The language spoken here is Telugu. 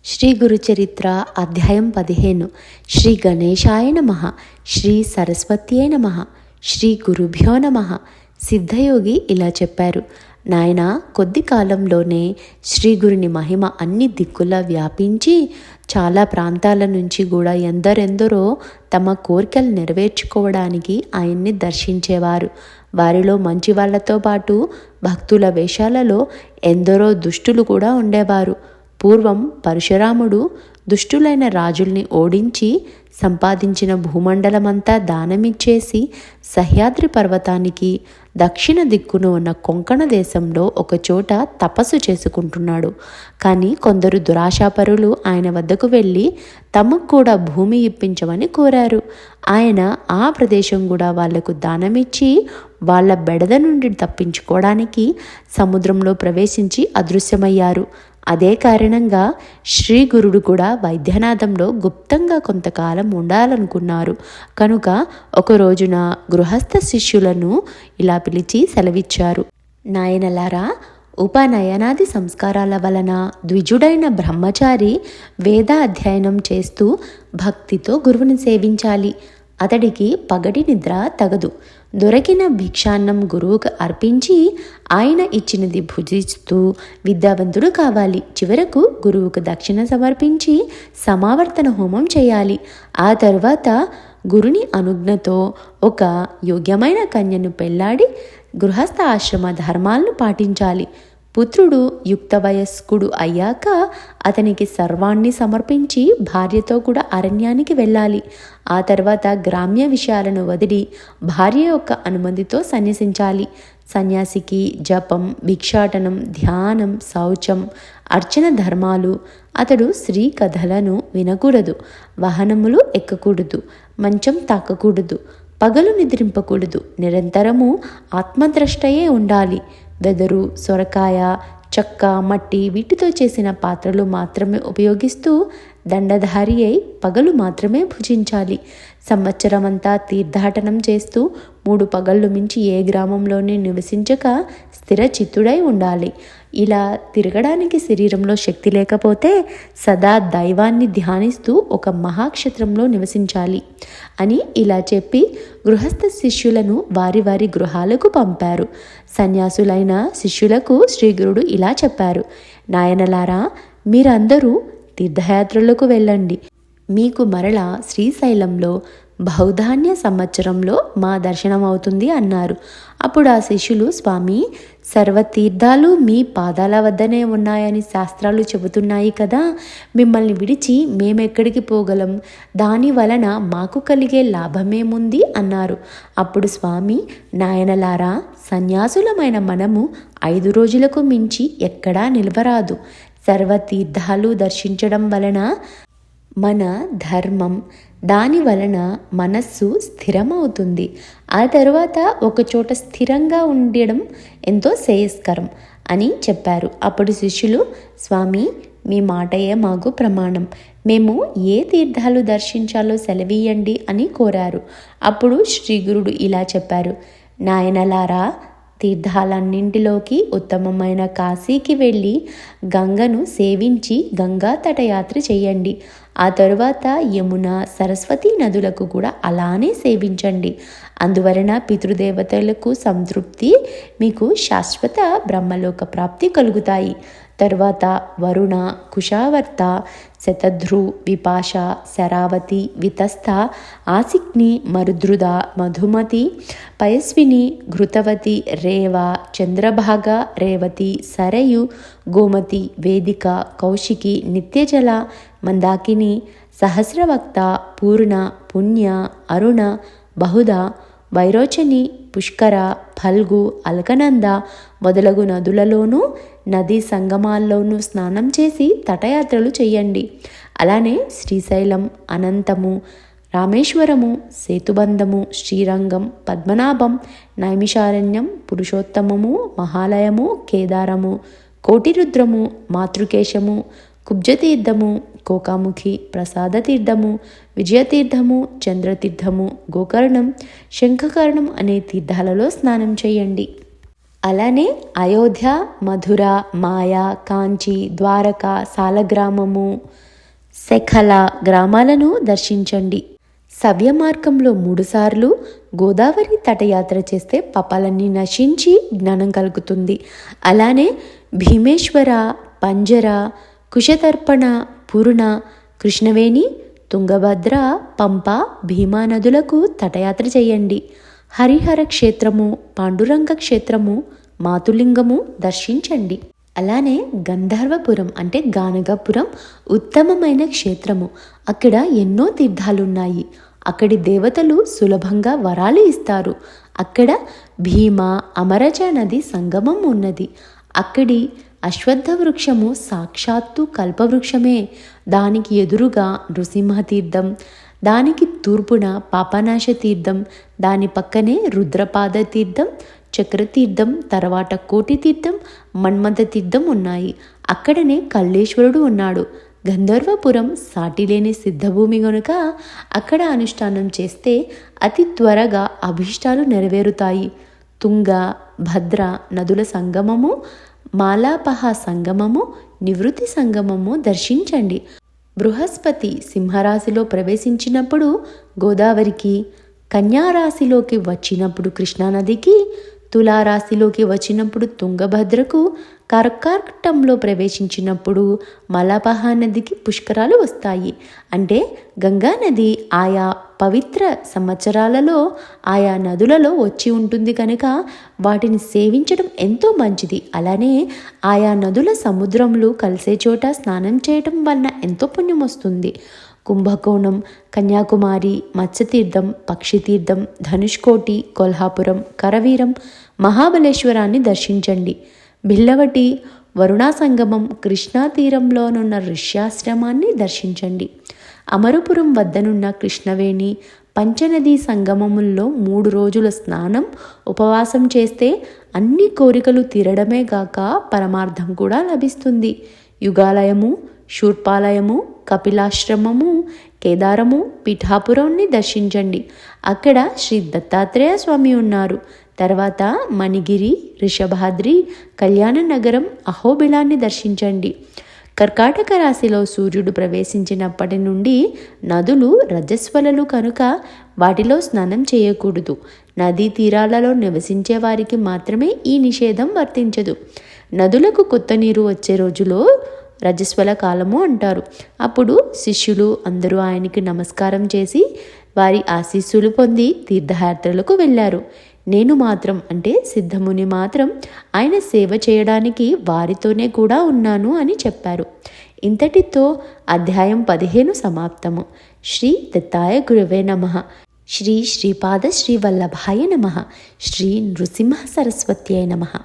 శ్రీ గురుచరిత్ర అధ్యాయం 15. శ్రీ గణేశాయ నమః. శ్రీ సరస్వత్యై నమః. శ్రీ గురుభ్యో నమః. సిద్ధయోగి ఇలా చెప్పారు: నాయన, కొద్ది కాలంలోనే శ్రీ గురుని మహిమ అన్ని దిక్కులా వ్యాపించి చాలా ప్రాంతాల నుంచి కూడా ఎందరెందరో తమ కోరికలు నెరవేర్చుకోవడానికి ఆయన్ని దర్శించేవారు. వారిలో మంచి వాళ్లతో పాటు భక్తుల వేషాలలో ఎందరో దుష్టులు కూడా ఉండేవారు. పూర్వం పరశురాముడు దుష్టులైన రాజుల్ని ఓడించి సంపాదించిన భూమండలమంతా దానమిచ్చేసి సహ్యాద్రి పర్వతానికి దక్షిణ దిక్కున ఉన్న కొంకణ దేశంలో ఒకచోట తపస్సు చేసుకుంటున్నాడు. కానీ కొందరు దురాశాపరులు ఆయన వద్దకు వెళ్ళి తమకు కూడా భూమి ఇప్పించమని కోరారు. ఆయన ఆ ప్రదేశం కూడా వాళ్లకు దానమిచ్చి వాళ్ళ బెడద నుండి తప్పించుకోవడానికి సముద్రంలో ప్రవేశించి అదృశ్యమయ్యారు. అదే కారణంగా శ్రీ గురుడు కూడా వైద్యనాథంలో గుప్తంగా కొంతకాలం ఉండాలనుకున్నారు. కనుక ఒక రోజున గృహస్థ శిష్యులను ఇలా పిలిచి సెలవిచ్చారు: నాయనలారా, ఉపనయనాది సంస్కారాల వలన ద్విజుడైన బ్రహ్మచారి వేద అధ్యయనం చేస్తూ భక్తితో గురువుని సేవించాలి. అతడికి పగటి నిద్ర తగదు. దొరికిన భిక్షాన్నం గురువుకు అర్పించి ఆయన ఇచ్చినది భుజిస్తూ విద్యావంతుడు కావాలి. చివరకు గురువుకు దక్షిణ సమర్పించి సమావర్తన హోమం చేయాలి. ఆ తర్వాత గురుని అనుజ్ఞతో ఒక యోగ్యమైన కన్యను పెళ్లాడి గృహస్థ ఆశ్రమ ధర్మాలను పాటించాలి. పుత్రుడు యుక్త వయస్కుడు అయ్యాక అతనికి సర్వాన్ని సమర్పించి భార్యతో కూడా అరణ్యానికి వెళ్ళాలి. ఆ తర్వాత గ్రామ్య విషయాలను వదిలి భార్య యొక్క అనుమతితో సన్యసించాలి. సన్యాసికి జపం, భిక్షాటనం, ధ్యానం, శౌచం, అర్చన ధర్మాలు. అతడు స్త్రీ కథలను వినకూడదు, వాహనములు ఎక్కకూడదు, మంచం తాకకూడదు, పగలు నిద్రింపకూడదు, నిరంతరము ఆత్మద్రష్టయే ఉండాలి. వెదరు, సొరకాయ, చెక్క, మట్టి వీటితో చేసిన పాత్రలు మాత్రమే ఉపయోగిస్తూ దండధారి అయి పగలు మాత్రమే భుజించాలి. సంవత్సరమంతా తీర్థాటనం చేస్తూ 3 పగళ్ళు మించి ఏ గ్రామంలోనే నివసించక స్థిర చిత్తుడై ఉండాలి. ఇలా తిరగడానికి శరీరంలో శక్తి లేకపోతే సదా దైవాన్ని ధ్యానిస్తూ ఒక మహాక్షేత్రంలో నివసించాలి అని ఇలా చెప్పి గృహస్థ శిష్యులను వారి వారి గృహాలకు పంపారు. సన్యాసులైన శిష్యులకు శ్రీగురుడు ఇలా చెప్పారు: నాయనలారా, మీరందరూ తీర్థయాత్రలకు వెళ్ళండి. మీకు మరలా శ్రీశైలంలో బహుధాన్య సంవత్సరంలో మా దర్శనం అవుతుంది అన్నారు. అప్పుడు ఆ శిష్యులు: స్వామి, సర్వతీర్థాలు మీ పాదాల వద్దనే ఉన్నాయని శాస్త్రాలు చెబుతున్నాయి కదా, మిమ్మల్ని విడిచి మేమెక్కడికి పోగలం? దాని వలన మాకు కలిగే లాభమేముంది అన్నారు. అప్పుడు స్వామి: నాయనలారా, సన్యాసులమైన మనము 5 రోజులకు మించి ఎక్కడా నిలవరాదు. సర్వతీర్థాలు దర్శించడం వలన మన ధర్మం, దాని వలన మనస్సు స్థిరమవుతుంది. ఆ తరువాత ఒకచోట స్థిరంగా ఉండడం ఎంతో శ్రేయస్కరం అని చెప్పారు. అప్పుడు శిష్యులు: స్వామి, మీ మాటయే మాకు ప్రమాణం. మేము ఏ తీర్థాలు దర్శించాలో సెలవీయండి అని కోరారు. అప్పుడు శ్రీగురుడు ఇలా చెప్పారు: నాయనలారా, తీర్థాలన్నింటిలోకి ఉత్తమమైన కాశీకి వెళ్ళి గంగను సేవించి గంగా తటయాత్ర చేయండి. ఆ తరువాత యమున, సరస్వతి నదులకు కూడా అలానే సేవించండి. అందువలన పితృదేవతలకు సంతృప్తి, మీకు శాశ్వత బ్రహ్మలోక ప్రాప్తి కలుగుతాయి. తరువాత వరుణ, కుశావర్త, శతధ్రు, విపాష, శరావతి, వితస్థ, ఆసిక్ని, మరుద్రుద, మధుమతి, పయస్విని, ఘృతవతి, రేవ, చంద్రభాగ, రేవతి, సరయు, గోమతి, వేదిక, కౌశికి, నిత్యజల, మందాకిని, సహస్రవక్త, పూర్ణ, పుణ్య, అరుణ, బహుద, వైరోచని, పుష్కర, ఫల్గు, అల్కనంద మొదలగు నదులలోనూ నదీ సంగమాల్లోనూ స్నానం చేసి తటయాత్రలు చేయండి. అలానే శ్రీశైలం, అనంతము, రామేశ్వరము, సేతుబంధము, శ్రీరంగం, పద్మనాభం, నైమిషారణ్యం, పురుషోత్తమము, మహాలయము, కేదారము, కోటిరుద్రము, మాతృకేశము, కుబ్జతీర్థము, కోకాముఖి, ప్రసాదతీర్థము, విజయతీర్థము, చంద్రతీర్థము, గోకర్ణం, శంఖకర్ణం అనే తీర్థాలలో స్నానం చేయండి. అలానే అయోధ్య, మధుర, మాయా, కాంచి, ద్వారక, సాలగ్రామము, శఖల గ్రామాలను దర్శించండి. సవ్య మార్గంలో 3 సార్లు గోదావరి తటయాత్ర చేస్తే పాపాలన్నీ నశించి జ్ఞానం కలుగుతుంది. అలానే భీమేశ్వర, పంజర, కుశతర్పణ, పూర్ణ, కృష్ణవేణి, తుంగభద్ర, పంప, భీమా నదులకు తటయాత్ర చేయండి. హరిహర క్షేత్రము, పాండురంగ క్షేత్రము, మాతులింగము దర్శించండి. అలానే గంధర్వపురం అంటే గానగాపురం ఉత్తమమైన క్షేత్రము. అక్కడ ఎన్నో తీర్థాలున్నాయి. అక్కడి దేవతలు సులభంగా వరాలు ఇస్తారు. అక్కడ భీమా అమరజ నది సంగమం ఉన్నది. అక్కడి అశ్వత్థ వృక్షము సాక్షాత్తు కల్పవృక్షమే. దానికి ఎదురుగా నృసింహ తీర్థం, దానికి తూర్పున పాపనాశ తీర్థం, దాని పక్కనే రుద్రపాద తీర్థం, చక్రతీర్థం, తర్వాత కోటి తీర్థం, మన్మథ తీర్థం ఉన్నాయి. అక్కడనే కల్లేశ్వరుడు ఉన్నాడు. గంధర్వపురం సాటిలేని సిద్ధభూమి గనుక అక్కడ అనుష్ఠానం చేస్తే అతి త్వరగా అభీష్టాలు నెరవేరుతాయి. తుంగ, భద్ర నదుల సంగమము, మాలాపహ సంగమము, నివృత్తి సంగమము దర్శించండి. బృహస్పతి సింహరాశిలో ప్రవేశించినప్పుడు గోదావరికి, కన్యారాశిలోకి వచ్చినప్పుడు కృష్ణానదికి, తులారాశిలోకి వచ్చినప్పుడు తుంగభద్రకు, కర్కాటకంలో ప్రవేశించినప్పుడు మలపహ నదికి పుష్కరాలు వస్తాయి. అంటే గంగా నది ఆయా పవిత్ర సంవత్సరాలలో ఆయా నదులలో వచ్చి ఉంటుంది కనుక వాటిని సేవించడం ఎంతో మంచిది. అలానే ఆయా నదుల సముద్రంలో కలిసే చోట స్నానం చేయటం వలన ఎంతో పుణ్యం వస్తుంది. కుంభకోణం, కన్యాకుమారి, మత్స్యతీర్థం, పక్షితీర్థం, ధనుష్కోటి, కొల్హాపురం, కరవీరం, మహాబలేశ్వరాన్ని దర్శించండి. బిల్లవటి, వరుణా సంగమం, కృష్ణా తీరంలోనున్న ఋష్యాశ్రమాన్ని దర్శించండి. అమరపురం వద్దనున్న కృష్ణవేణి, పంచనదీ సంగమముల్లో 3 రోజుల స్నానం, ఉపవాసం చేస్తే అన్ని కోరికలు తీరడమే గాక పరమార్థం కూడా లభిస్తుంది. యుగాలయము, శూర్పాలయము, కపిలాశ్రమము, కేదారము, పిఠాపురాన్ని దర్శించండి. అక్కడ శ్రీ దత్తాత్రేయ స్వామి ఉన్నారు. తర్వాత మణిగిరి, రిషభాద్రి, కళ్యాణ నగరం, అహోబిలాన్ని దర్శించండి. కర్కాటక రాశిలో సూర్యుడు ప్రవేశించినప్పటి నుండి నదులు రజస్వలలు కనుక వాటిలో స్నానం చేయకూడదు. నదీ తీరాలలో నివసించే వారికి మాత్రమే ఈ నిషేధం వర్తించదు. నదులకు కొత్త నీరు వచ్చే రోజులో రజస్వల కాలము అంటారు. అప్పుడు శిష్యులు అందరూ ఆయనకి నమస్కారం చేసి వారి ఆశీస్సులు పొంది తీర్థయాత్రలకు వెళ్ళారు. నేను మాత్రం అంటే సిద్ధముని మాత్రం ఆయన సేవ చేయడానికి వారితోనే కూడా ఉన్నాను అని చెప్పారు. ఇంతటితో అధ్యాయం 15 సమాప్తము. శ్రీ దత్తాయ గురవే నమః. శ్రీ శ్రీపాద శ్రీ వల్లభాయ నమః. శ్రీ నృసింహ సరస్వత్యై నమః.